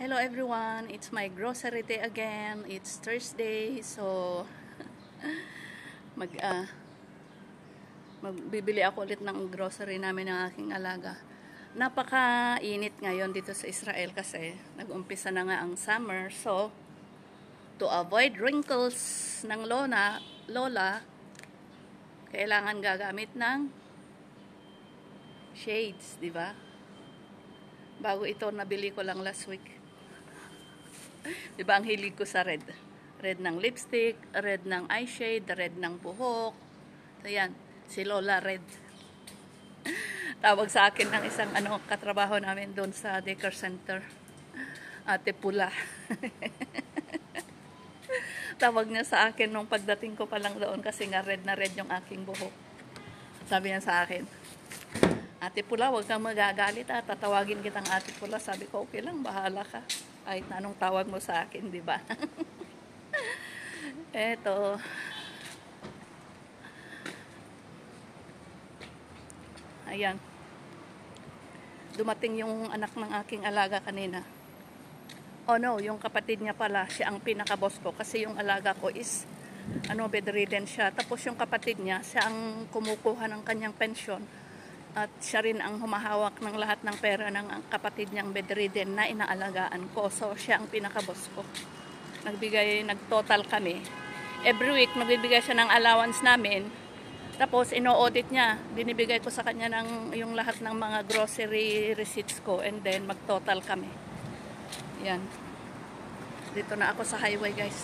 Hello everyone, it's my grocery day again. It's Thursday, so magbibili ako ulit ng grocery namin ng aking alaga. Napaka-init ngayon dito sa Israel kasi nag-umpisa na nga ang summer. So, to avoid wrinkles ng lola, kailangan gagamit ng shades, di ba? Bago ito, nabili ko lang last week. Di ba ang hilig ko sa red? Red ng lipstick, red ng eyeshade, red ng buhok. So yan, si Lola red. Tawag sa akin ng isang katrabaho namin doon sa daycare center. Ate Pula. Tawag niya sa akin nung pagdating ko pa lang doon kasi nga red na red yung aking buhok. Sabi niya sa akin, Ate Pula, huwag kang magagalit ha. Tatawagin kitang Ate Pula. Sabi ko, okay lang, bahala ka. Kahit na anong tawag mo sa akin, di ba? Eto. Ayan. Dumating yung anak ng aking alaga kanina. Oh no, yung kapatid niya pala, siya ang pinaka-boss ko. Kasi yung alaga ko is, bedridden siya. Tapos yung kapatid niya, siya ang kumukuha ng kanyang pensyon. At siya rin ang humahawak ng lahat ng pera ng kapatid niyang bedridden na inaalagaan ko. So, siya ang pinaka-boss ko. Nag-total kami. Every week, magbibigay siya ng allowance namin. Tapos, ino-audit niya. Binibigay ko sa kanya yung lahat ng mga grocery receipts ko. And then, mag-total kami. Yan. Dito na ako sa highway, guys.